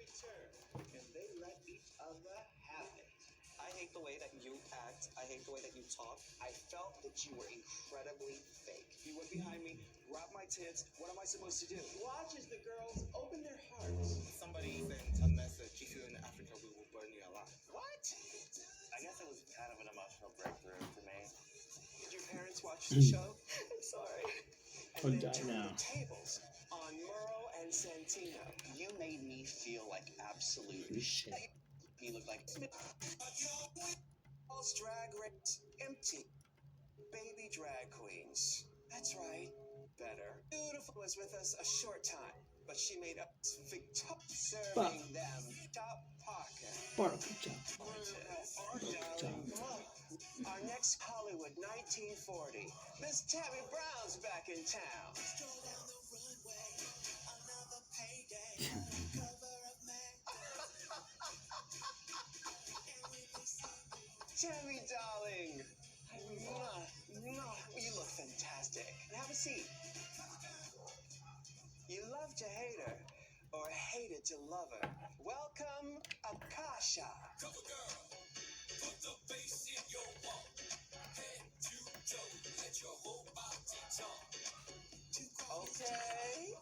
picture, and they let each other have it. I hate the way that you act. I hate the way that you talk. I felt that you were incredibly fake. You went behind me, grabbed my tits. What am I supposed to do? Watch as the girls open their hearts. Somebody sent a message. If you're in Africa, we will burn you alive. What? I guess it was kind of an emotional breakthrough for me. Did your parents watch the show? I'm sorry. And then turn the tables on Miro and Santino. You made me feel like absolute shit. You look like All's drag race empty. Baby drag queens. That's right. Better. Beautiful was with us a short time, but she made us victorious, serving them top pocket. Our next Hollywood 1940. Miss Tammy Brown's back in town. Tammy, darling. You look fantastic. Have a seat. You love to hate her, or hated to love her. Welcome, Akasha. Cover girl, put the bass in your walk. Head to toe, let your whole body talk. Okay.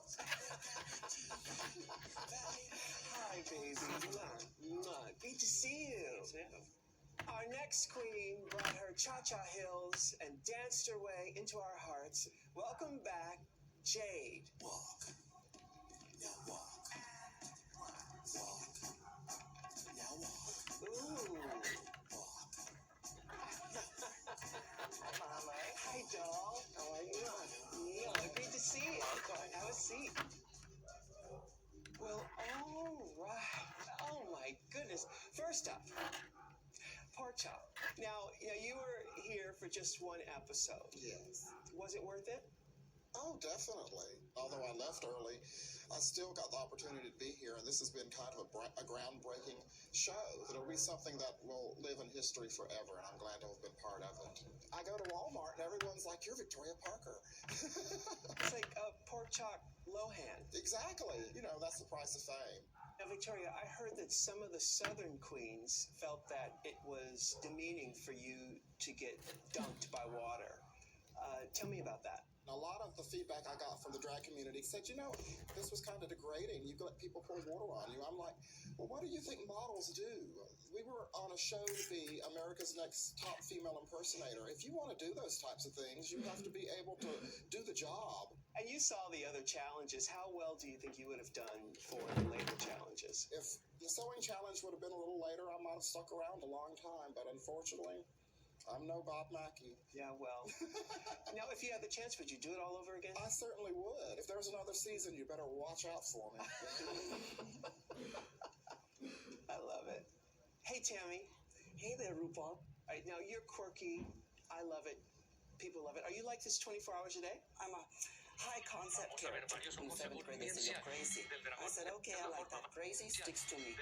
Hi, baby. Great to see you. Our next queen brought her cha-cha heels and danced her way into our hearts. Welcome back, Jade. Walk. Now walk. Walk. Now walk. Ooh. Walk. Hi, Mama. Hi, doll. How are you? Great to see you. Go ahead, have a seat. Well, all right. Oh, my goodness. First up, pork chop. Now, you were here for just one episode. Yes. Was it worth it? Oh, definitely. Although I left early, I still got the opportunity to be here, and this has been kind of a groundbreaking show. It'll be something that will live in history forever, and I'm glad to have been part of it. I go to Walmart, and everyone's like, "You're Victoria Parker." It's like pork chop Lohan. Exactly. That's the price of fame. Now, Victoria, I heard that some of the Southern queens felt that it was demeaning for you to get dunked by water. Tell me about that. A lot of the feedback I got from the drag community said, this was kind of degrading. You let people pour water on you. I'm like, well, what do you think models do? We were on a show to be America's Next Top Female Impersonator. If you want to do those types of things, you have to be able to do the job. And you saw the other challenges. How well do you think you would have done for the later challenges? If the sewing challenge would have been a little later, I might have stuck around a long time. But unfortunately, I'm no Bob Mackie. Yeah, well. Now, if you had the chance, would you do it all over again? I certainly would. If there's another season, you better watch out for me. I love it. Hey, Tammy. Hey there, RuPaul. All right, now you're quirky. I love it. People love it. Are you like this 24 hours a day? I'm a high concept character. In 7th grade, they say you're crazy. I said, okay, I like that. Crazy sticks to me.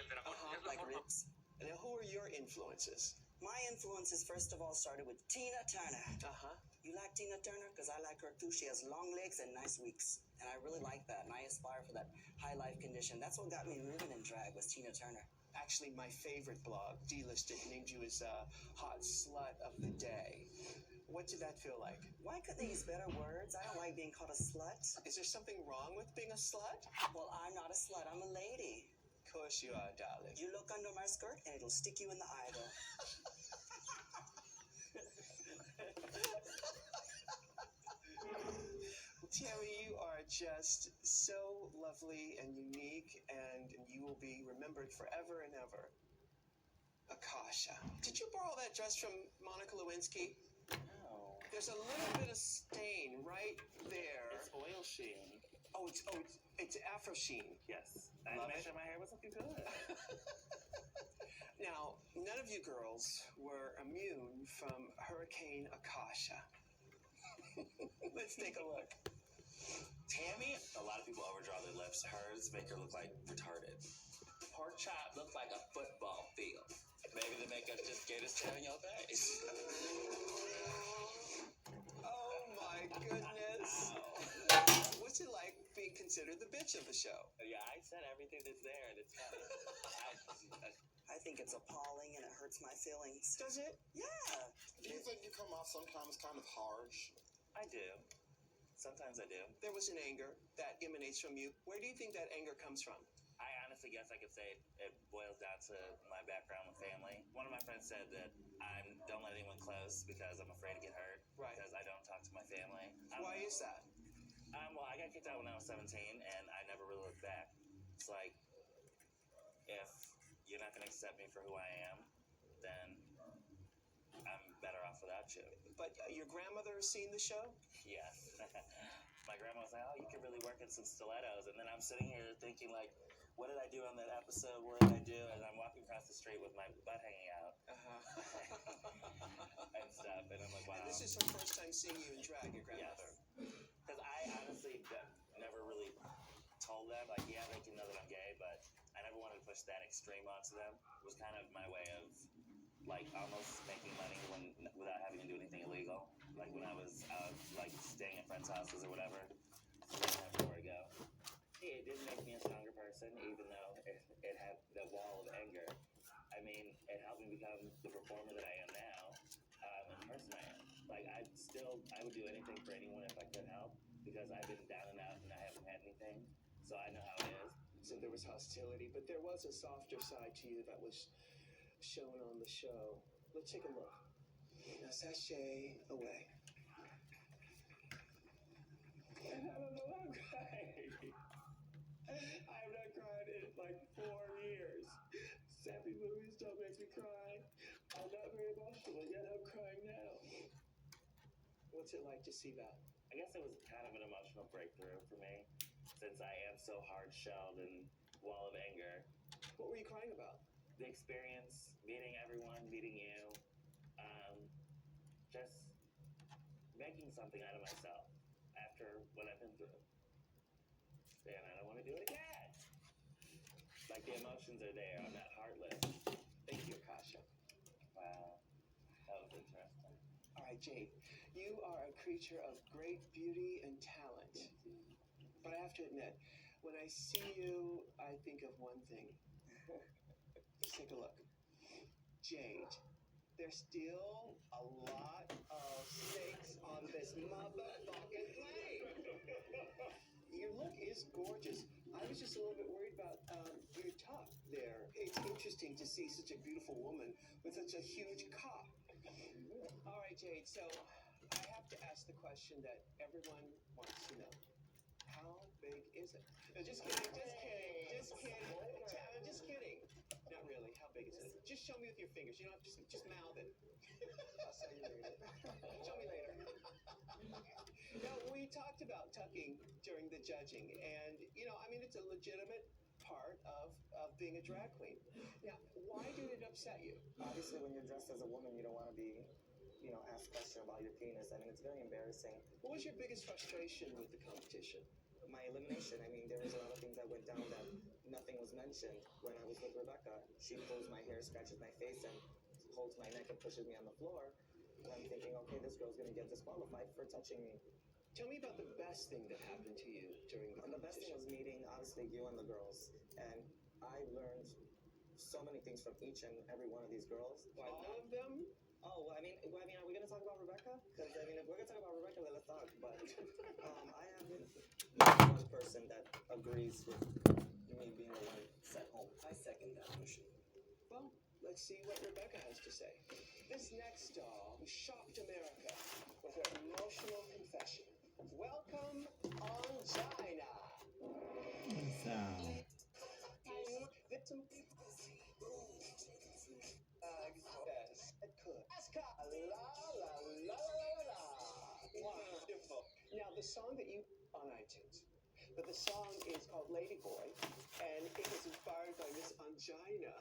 Like ribs. And now, who are your influences? My influences, first of all, started with Tina Turner. You like Tina Turner? Because I like her too. She has long legs and nice weeks. And I really like that. And I aspire for that high life condition. That's what got me moving in drag was Tina Turner. Actually, my favorite blog, Delisted, named you as Hot Slut of the Day. What did that feel like? Why could they use better words? I don't like being called a slut. Is there something wrong with being a slut? Well, I'm not a slut. I'm a lady. Of course you are, darling. You look under my skirt and it'll stick you in the eye, though. Tammy, you are just so lovely and unique, and you will be remembered forever and ever. Akasha. Did you borrow that dress from Monica Lewinsky? No. There's a little bit of stain right there. It's oil sheen. It's Afro sheen. Yes. I had to make sure my hair was looking good. Now, none of you girls were immune from Hurricane Akasha. Let's take a look. Tammy, a lot of people overdraw their lips. Hers make her look like retarded. Pork chop looks like a football field. Maybe the makeup just gave us Tammy your face. Oh my goodness. What's it like being considered the bitch of the show? Yeah, I said everything that's there, and it's funny. I think it's appalling and it hurts my feelings. Does it? Yeah. Do you think you come off sometimes kind of harsh? I do. Sometimes I do. There was an anger that emanates from you. Where do you think that anger comes from? I honestly guess I could say it boils down to my background with family. One of my friends said that I don't let anyone close because I'm afraid to get hurt. Right. Because I don't talk to my family. Why is that? Well, I got kicked out when I was 17, and I never really looked back. It's like, if you're not going to accept me for who I am, then I'm better off without you. But your grandmother has seen the show? Yes. My grandma was like, oh, you could really work in some stilettos. And then I'm sitting here thinking, like, what did I do on that episode? What did I do? And I'm walking across the street with my butt hanging out. And stuff. And I'm like, wow. And this is her first time seeing you in drag, your grandmother. Because I honestly never really told them, like, yeah, they can know that I'm gay, but I never wanted to push that extreme onto them. It was kind of my way of, like, almost making money without having to do anything illegal. Like, when I was, like, staying at friends' houses or whatever. So I didn't have nowhere to go. It didn't make me a stronger person, even though it had the wall of anger. I mean, it helped me become the performer that I am now, and the person I am. Like, I would do anything for anyone if I could help, because I've been down and out and I haven't had anything, so I know how it is. So there was hostility, but there was a softer side to you that was shown on the show. Let's take a look. Now sashay away. And I don't know why I'm crying. I have not cried in like 4 years. Sappy movies don't make me cry. I'm not very emotional, yet I'm crying now. What's it like to see that? I guess it was kind of an emotional breakthrough for me, since I am so hard-shelled and wall of anger. What were you crying about? The experience, meeting everyone, meeting you, just making something out of myself after what I've been through. And I don't want to do it again. Like, the emotions are there. I'm not heartless. Thank you, Akasha. Wow. That was interesting. All right, Jade, you are a creature of great beauty and talent. But I have to admit, when I see you, I think of one thing. Let's take a look. Jade, there's still a lot of stakes on this motherfucking plane. Your look is gorgeous. I was just a little bit worried about your top there. It's interesting to see such a beautiful woman with such a huge cock. All right, Jade, so I have to ask the question that everyone wants to know. How big is it? No, just kidding, just kidding. Not really, how big is it? Just show me with your fingers, you don't have to just mouth it. I'll show you later. Show me later. No, we talked about tucking during the judging, and, you know, I mean, it's a legitimate part of being a drag queen. Now, why did it upset you? Obviously, when you're dressed as a woman, you don't want to be, asked questions about your penis. I mean, it's very embarrassing. What was your biggest frustration with the competition? My elimination. I mean, there was a lot of things that went down that nothing was mentioned. When I was with Rebecca, she pulls my hair, scratches my face, and holds my neck and pushes me on the floor. And I'm thinking, okay, this girl's gonna get disqualified for touching me. Tell me about the best thing that happened to you during the competition. And the best thing was meeting, obviously, you and the girls. And I learned so many things from each and every one of these girls. All of them? Oh, well, I mean, are we gonna talk about Rebecca? Because I mean, if we're gonna talk about Rebecca, then let's talk. But I haven't met one person that agrees with me being the one sent home. I second that motion. Well, let's see what Rebecca has to say. This next doll shocked America with her emotional confession. Welcome, Angina. Victim. Wonderful. Now, the song that you on iTunes, but the song is called Lady Boy, and it was inspired by Miss Angina.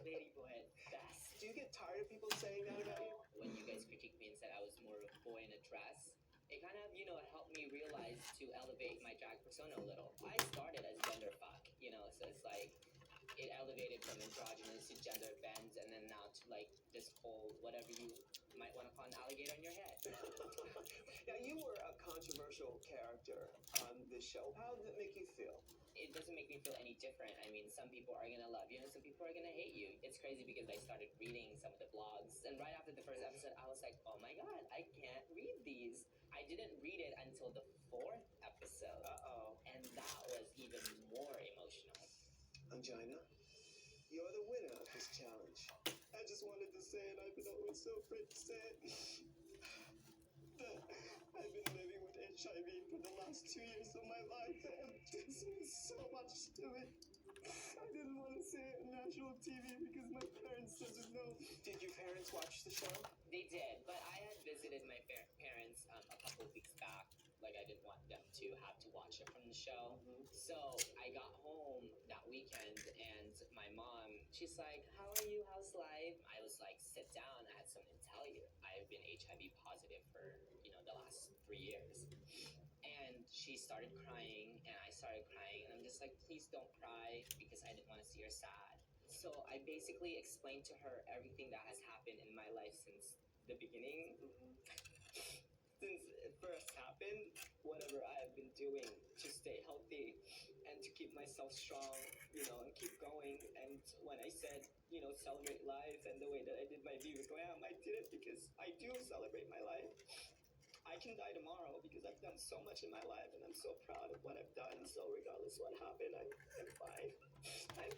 Lady boy at best. Do you get tired of people saying that about you? When you guys critiqued me and said I was more of a boy in a dress, it kind of, helped me realize to elevate my drag persona a little. I started as gender fuck, so it's like, it elevated from androgynous to gender bends, and then now to like this whole whatever you might want to call an alligator on your head. Now, you were a controversial character on this show. How did it make you feel? It doesn't make me feel any different. I mean, some people are gonna love you and some people are gonna hate you. It's crazy because I started reading some of the blogs, and right after the first episode, I was like, oh my god, I can't read these. I didn't read it until the 4th episode. Uh-oh. And that was even more emotional. Angina, you're the winner of this challenge. I just wanted to say it. I've been always so afraid to say it. That I've been living with HIV for the last 2 years of my life, and there's been so much to it. I didn't want to say it on national TV because my parents doesn't know. Did your parents watch the show? They did, but I had visited my parents a couple of weeks back. Like, I didn't want them to have to watch it from the show. So I got home that weekend, and my mom, she's like, how are you? How's life? I was like, sit down. I had something to tell you. I've been HIV positive for, the last 3 years. And she started crying, and I started crying, and I'm just like, please don't cry, because I didn't want to see her sad. So I basically explained to her everything that has happened in my life since the beginning. Since it first happened, whatever I have been doing to stay healthy and to keep myself strong, and keep going. And when I said, celebrate life, and the way that I did my Viva Glam, I did it because I do celebrate my life. I can die tomorrow because I've done so much in my life, and I'm so proud of what I've done. So regardless what happened, I'm fine. I'm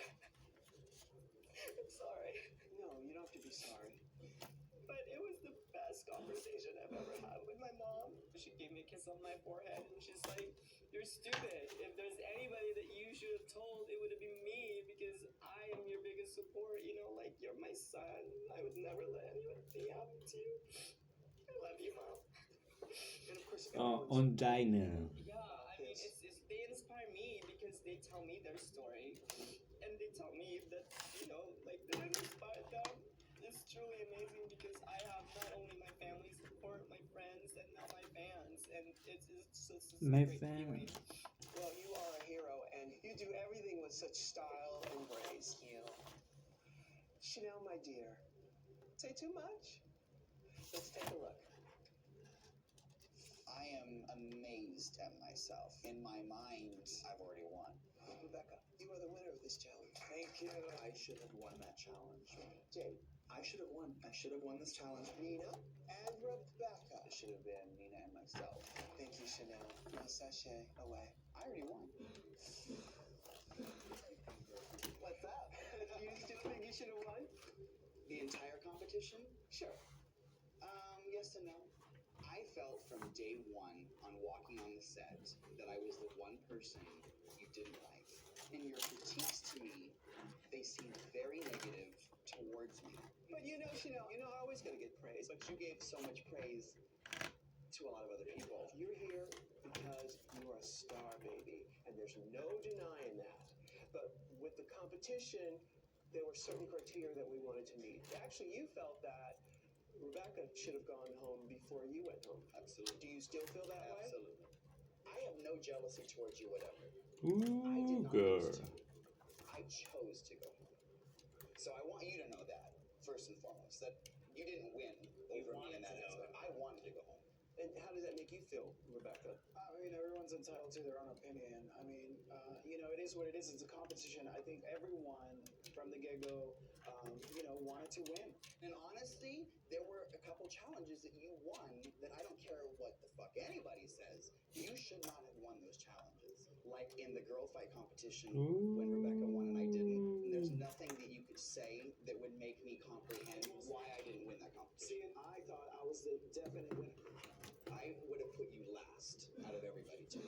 sorry. No, you don't have to be sorry. But it was the best conversation I've ever had with my mom. She gave me a kiss on my forehead, and she's like, you're stupid. If there's anybody that you should have told, it would have been me, because I am your biggest support, like, you're my son. I would never let anything happen to you. I love you, Mom. And of course, Angina. Yeah, I mean, they inspire me because they tell me their story, and they tell me that, like, that it inspired them. It's truly amazing because I have not only my family support, my friends, and now my fans, and it's just My great feeling. fans. well, you are a hero, and you do everything with such style and grace. Chanel, my dear, say too much? Let's take a look. I am amazed at myself. In my mind, I've already won. Rebecca, you are the winner of this challenge. Thank you. I should have won that challenge. Jade, I should have won. I should have won this challenge. Nina, and Rebecca. It should have been Nina and myself. Thank you, Chanel. Now sachet away. I already won. What's up? You still think you should have won? The entire competition? Sure. Yes and no. I felt from day one on walking on the set that I was the one person you didn't like. And your critiques to me, they seemed very negative towards me. But Chanel, you're not always going to get praise. But you gave so much praise to a lot of other people. You're here because you are a star, baby, and there's no denying that. But with the competition, there were certain criteria that we wanted to meet. Actually, you felt that Rebecca should have gone home before you went home. Absolutely. Do you still feel that way? Absolutely. I have no jealousy towards you, whatever. Ooh, I did not girl. choose to. I chose to go home. So I want you to know that, first and foremost, that you didn't win over me in that aspect. I wanted to go home. And how does that make you feel, Rebecca? I mean, everyone's entitled to their own opinion. I mean, it is what it is. It's a competition. I think everyone from the get-go, wanted to win. And honestly, there were a couple challenges that you won that I don't care what the fuck anybody says. You should not have won those challenges. Like in the girl fight competition when Rebecca won and I didn't. And there's nothing that you could say that would make me comprehend why I didn't win that See, competition. and I thought I was the definite winner. I would have put you last out of everybody too.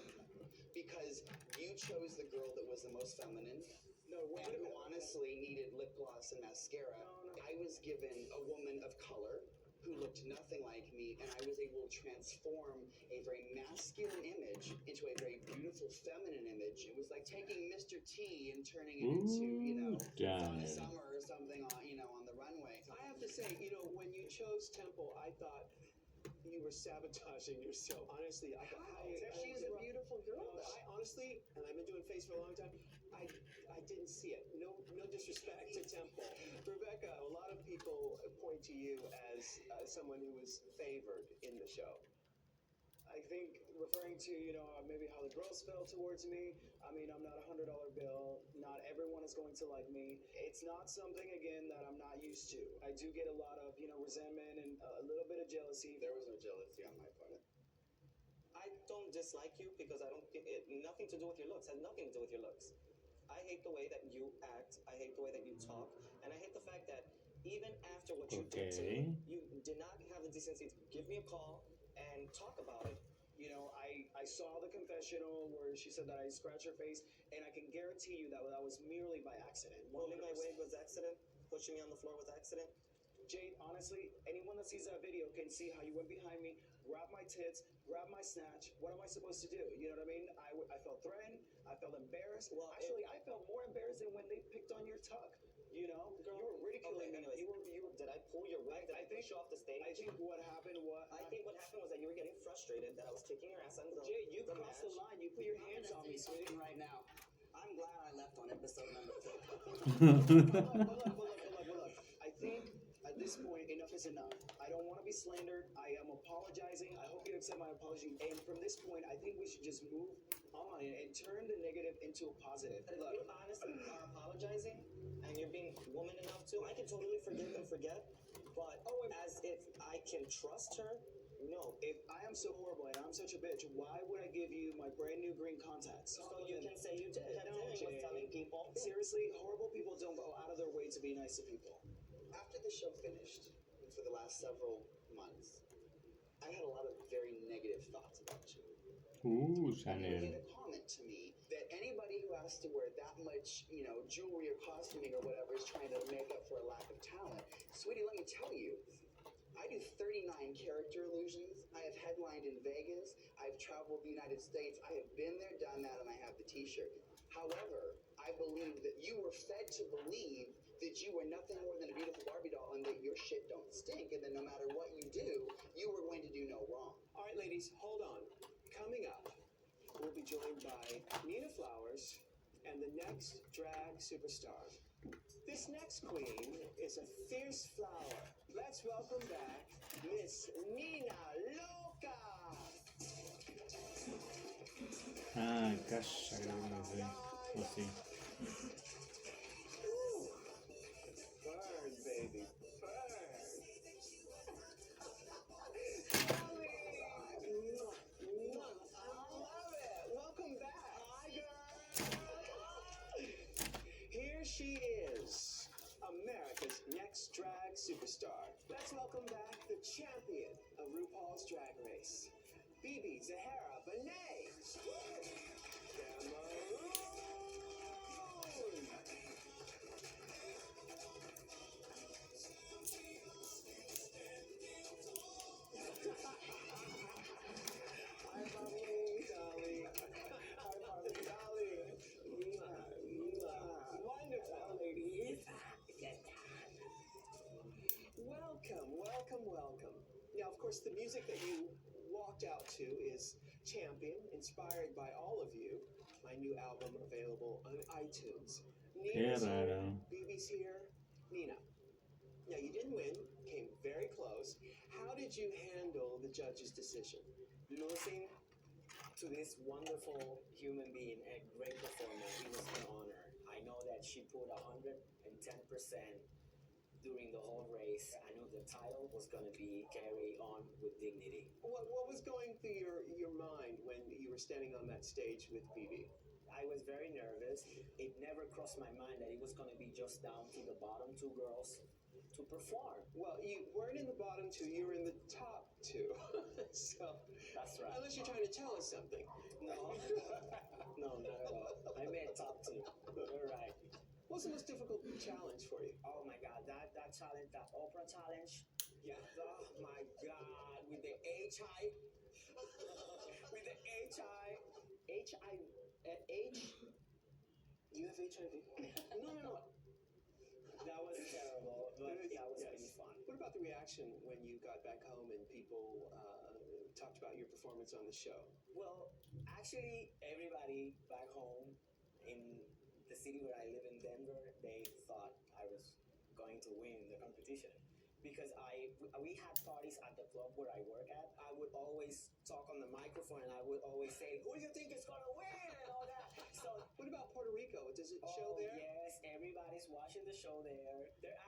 Because you chose the girl that was the most feminine. No, wait And a who minute. honestly needed lip gloss and mascara. No. I was given a woman of color who looked nothing like me, and I was able to transform a very masculine image into a very beautiful feminine image. It was like taking Mr. T and turning it into, Donna Darn. Summer or something on the runway. I have to say, when you chose Temple, I thought you were sabotaging yourself. Honestly, She's a beautiful girl, No, though. I honestly, and I've been doing face for a long time, I didn't see it. No disrespect to Temple. Rebecca, a lot of people point point to you as someone who was favored in the show? I think referring to, maybe how the girls felt towards me. I mean, I'm not a $100 bill. Not everyone is going to like me. It's not something, again, that I'm not used to. I do get a lot of, resentment and a little bit of jealousy. There was no jealousy on my part. I don't dislike you because I don't. Nothing to do with your looks. Has nothing to do with your looks. I hate the way that you act. I hate the way that you talk, and I hate the fact that even after what you did to me, you did not have the decency to give me a call and talk about it. I saw the confessional where she said that I scratched her face, and I can guarantee you that that was merely by accident. Pulling my wig was accident. Pushing me on the floor was accident. Jade, honestly, anyone that sees that video can see how you went behind me, grabbed my tits, grabbed my snatch. What am I supposed to do? You know what I mean? I felt threatened. I felt embarrassed. Well, actually, I felt more embarrassed than when they picked on your tuck. Girl, you were ridiculing me. Anyways, did I pull your wig? Did I push you off the stage? I think what happened was that you were getting frustrated that I was kicking your ass under the Jade, you the crossed match. the line. You put your hands on me, sweetie. Right now, I'm glad I left on episode number 2. Look. I think at this point, enough is enough. I don't want to be slandered. I am apologizing. I hope you accept my apology. And from this point, I think we should just move on and turn the negative into a positive. If you honestly are apologizing and you're being woman enough to, I can totally forgive and forget. But as if I can trust her, no. If I am so horrible and I'm such a bitch, why would I give you my brand new green contacts? So you can say you did. Was telling people. Seriously, horrible people don't go out of their way to be nice to people. After the show finished, and for the last several months, I had a lot of very negative thoughts about you. Ooh, You Chanel. made a comment to me that anybody who has to wear that much, jewelry or costuming or whatever is trying to make up for a lack of talent. Sweetie, let me tell you, I do 39 character illusions. I have headlined in Vegas. I've traveled the United States. I have been there, done that, and I have the t-shirt. However, I believe that you were fed to believe that you were nothing more than a beautiful Barbie doll and that your shit don't stink, and that no matter what you do, you were going to do no wrong. All right, ladies, hold on. Coming up, we'll be joined by Nina Flowers and the next drag superstar. This next queen is a fierce flower. Let's welcome back Miss Nina Loca. Ah, calla, creo que no sé. O sí. Burn, baby, burn. I love it. Welcome back. Hi, girl. Here she is, America's next drag superstar. Let's welcome back the champion of RuPaul's Drag Race, Bibi Zahara Benet. Welcome. Now, of course, the music that you walked out to is Champion, inspired by all of you. My new album available on iTunes. Nina's here, BB's here. Nina, now you didn't win, came very close. How did you handle the judge's decision? Losing to this wonderful human being, a great performer, it was an honor. I know that she put 110% during the whole race. I knew the title was going to be carry on with dignity. What was going through your mind when you were standing on that stage with BB? I was very nervous. It never crossed my mind that it was going to be just down to the bottom 2 girls to perform. Well, you weren't in the bottom 2, you were in the top 2. So, that's right. Unless you're trying to tell us something. No, no, not at all. I made top 2. You're right. What's the most difficult challenge for you? Oh my God, that challenge, that opera challenge. Yeah. Oh my God, with the HI. With the HI. You have HIV? No. That was terrible, but that was really fun. What about the reaction when you got back home and people talked about your performance on the show? Well, actually, everybody back home in the city where I live in Denver, they thought I was going to win the competition. because we had parties at the club where I work at. I would always talk on the microphone and I would always say, "Who do you think is gonna win?" and all that. So What about Puerto Rico? Does it show there? yes, everybody's watching the show there. They're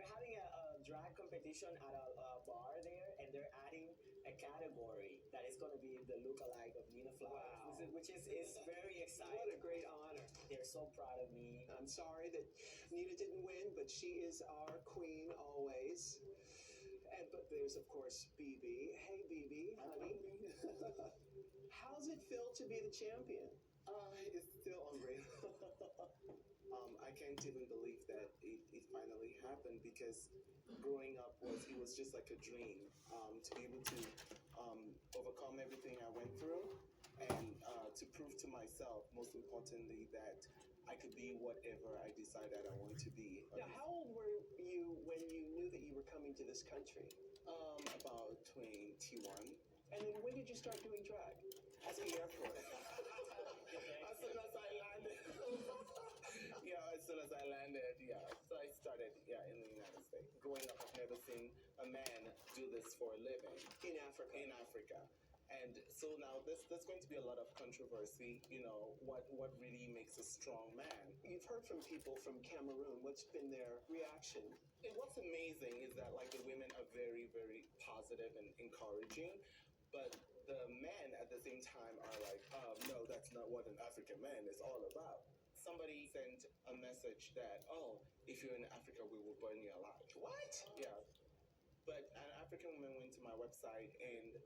having a drag competition at a bar there, and they're adding a category that is going to be the lookalike of Nina Flowers, Wow. which is very exciting. What a great honor. They're so proud of me. I'm sorry that Nina didn't win, but she is our queen always. But there's, of course, BB. Hey, BB, honey. How's it feel to be the champion? It's still unreal. I can't even believe that it finally happened because growing up was just like a dream to be able to overcome everything I went through and to prove to myself, most importantly, that I could be whatever I decided I want to be. Now, how old were you when you knew that you were coming to this country? About 21. And then when did you start doing drag? At the airport. As soon as I landed. As soon as I landed, So I started, in the United States. Growing up, I've never seen a man do this for a living. In Africa. In Africa. And so now there's going to be a lot of controversy, what really makes a strong man. You've heard from people from Cameroon. What's been their reaction? And what's amazing is that like the women are very, very positive and encouraging, but the men at the same time are like, no, that's not what an African man is all about. Somebody sent a message that, if you're in Africa, we will burn you alive. What? Yeah. But an African woman went to my website and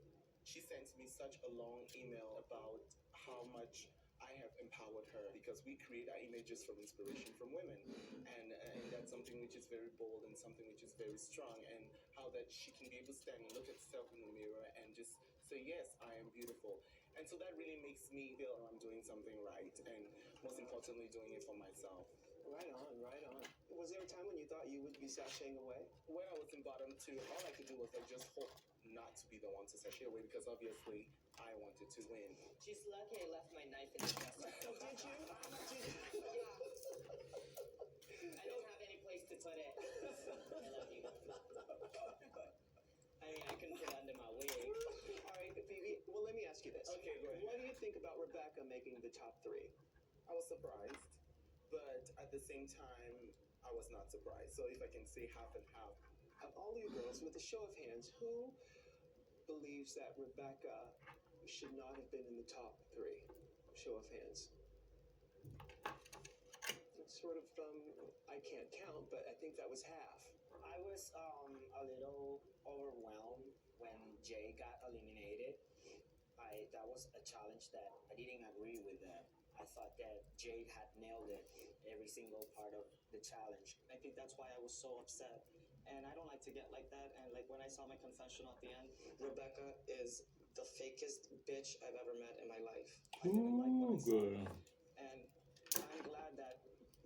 she sent me such a long email about how much I have empowered her because we create our images from inspiration from women. And that's something which is very bold and something which is very strong, and how that she can be able to stand and look at herself in the mirror and just say, yes, I am beautiful. And so that really makes me feel I'm doing something right, and most importantly, doing it for myself. Right on, right on. Was there a time when you thought you would be sashaying away? When I was in bottom two, all I could do was like just hope not to be the one to sashay away because obviously I wanted to win. She's lucky I left my knife in the dresser. Oh, did you? I don't have any place to put it. I love you. I mean, I couldn't put it under my wig. All right, Phoebe, well, let me ask you this. Okay, go ahead. What do you think about Rebecca making the top 3? I was surprised, but at the same time, I was not surprised. So if I can say half and half. Of all you girls, with a show of hands, who believes that Rebecca should not have been in the top 3? Show of hands. It's sort of, I can't count, but I think that was half. I was a little overwhelmed when Jay got eliminated. That was a challenge that I didn't agree with them. I thought that Jade had nailed it every single part of the challenge. I think that's why I was so upset. And I don't like to get like that. And like when I saw my confessional at the end, Rebecca is the fakest bitch I've ever met in my life. I didn't like what I saw. Good. And I'm glad that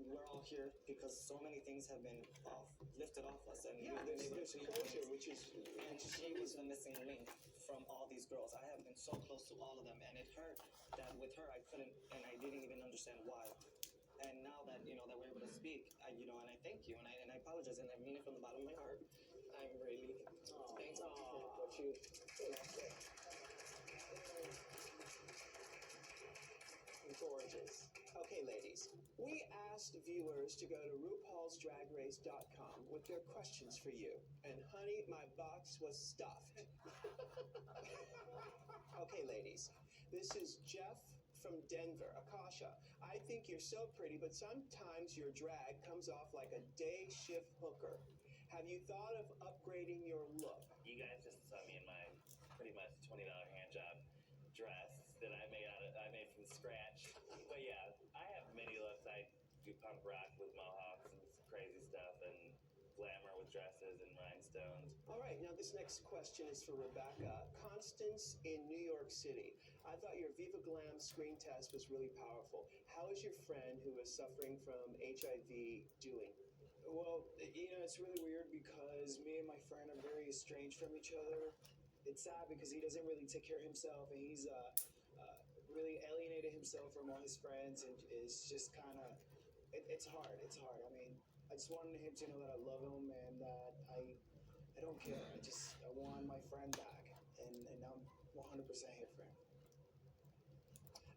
we're all here because so many things have been lifted off us. And Yeah, we've been able there's to closure, which is... and she was the missing link from all these girls. I have been so close to all of them, and it hurt that with her I couldn't, and I didn't even understand why. And now that that we're able to speak, and I thank you, and I apologize, and I mean it from the bottom of my heart. I'm really thankful for what you. Gorgeous. Okay, ladies, we asked viewers to go to RuPaulsDragRace.com with their questions for you. And honey, my box was stuffed. Okay, ladies, this is Jeff from Denver, Akasha. I think you're so pretty, but sometimes your drag comes off like a day shift hooker. Have you thought of upgrading your look? You guys just saw me in my pretty much $20 hand job dress that I made from scratch. But yeah, I have many looks. I do punk rock with mohawks and some crazy stuff, and glamour with dresses and rhinestones. All right, now this next question is for Rebecca. Constance in New York City. I thought your Viva Glam screen test was really powerful. How is your friend who is suffering from HIV doing? Well, it's really weird because me and my friend are very estranged from each other. It's sad because he doesn't really take care of himself, and he's really alienated himself from all his friends, and it's just kind of, it's hard. I mean, I just wanted him to know that I love him and that I I don't care. I want my friend back, and I'm 100% here for him.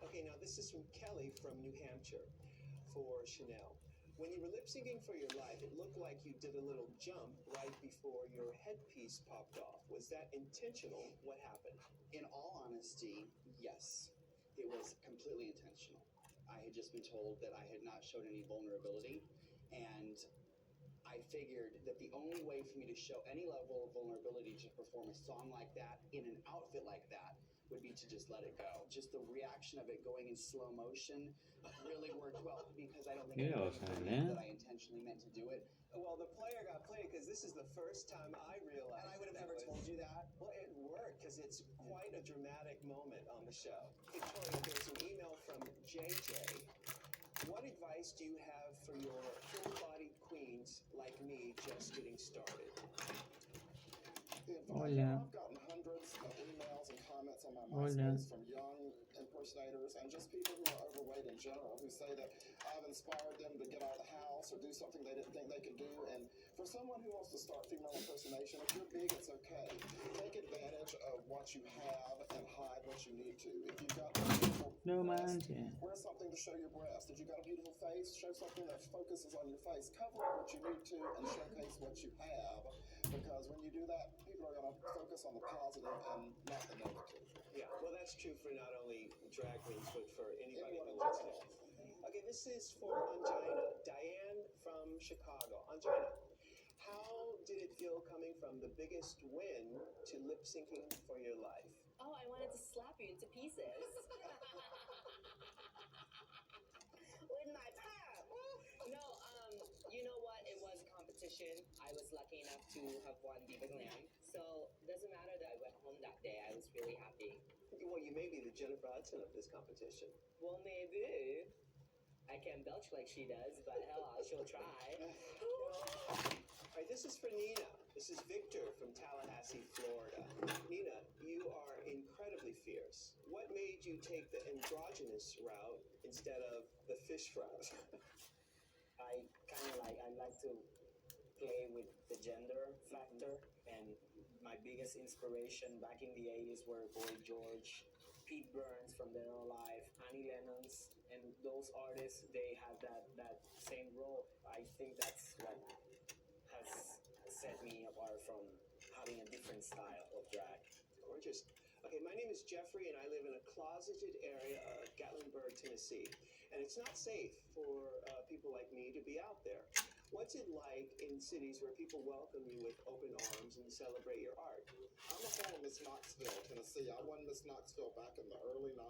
Okay, now this is from Kelly from New Hampshire for Chanel. When you were lip syncing for your life, it looked like you did a little jump right before your headpiece popped off. Was that intentional? What happened? In all honesty, yes. It was completely intentional. I had just been told that I had not showed any vulnerability, and I figured that the only way for me to show any level of vulnerability to perform a song like that in an outfit like that would be to just let it go. Just the reaction of it going in slow motion really worked well because I don't think Yeah, anybody okay, believed man. that I intentionally meant to do it. Well, the player got played because this is the first time I realized. And I would have never told you that. Well, it worked because it's quite a dramatic moment on the show. Victoria, there's an email from JJ. What advice do you have for your full-bodied queens like me just getting started? Hola. I've gotten hundreds of emails and comments on my Hola. MySpace from young impersonators and just people who are overweight in general who say that I've inspired them to get out of the house or do something they didn't think they could do. And for someone who wants to start female impersonation, if you're big, it's okay. Take advantage of what you have and hide what you need to. If you've got a beautiful No breast, man. wear something to show your breast. If you've got a beautiful face, show something that focuses on your face. Cover up what you need to and showcase what you have. Because when you do that, people are going to focus on the positive and not the negative. Yeah, well, that's true for not only drag queens, but for anybody who Anyone wants it. Okay, this is for Angina. Diane from Chicago. Angina, how did it feel coming from the biggest win to lip syncing for your life? Oh, I wanted to slap you into pieces. With my pop. No, you know what? It was a competition. I was lucky enough to have won Diva Glam. So it doesn't matter that I went home that day. I was really happy. Well, you may be the Jennifer Hudson of this competition. Well, maybe. I can't belch like she does, but hell, I'll sure try. All right, this is for Nina. This is Victor from Tallahassee, Florida. Nina, you are incredibly fierce. What made you take the androgynous route instead of the fish route? I like to play with the gender factor, and my biggest inspiration back in the 80s were Boy George, Pete Burns from Dead or Alive, Annie Lennox, and those artists, they have that same role. I think that's what has set me apart from having a different style of drag. Gorgeous. Okay, my name is Jeffrey, and I live in a closeted area of Gatlinburg, Tennessee. And it's not safe for people like me to be out there. What's it like in cities where people welcome you with open arms and celebrate your art? I'm a former Miss Knoxville, Tennessee. I won Miss Knoxville back in the early 90s.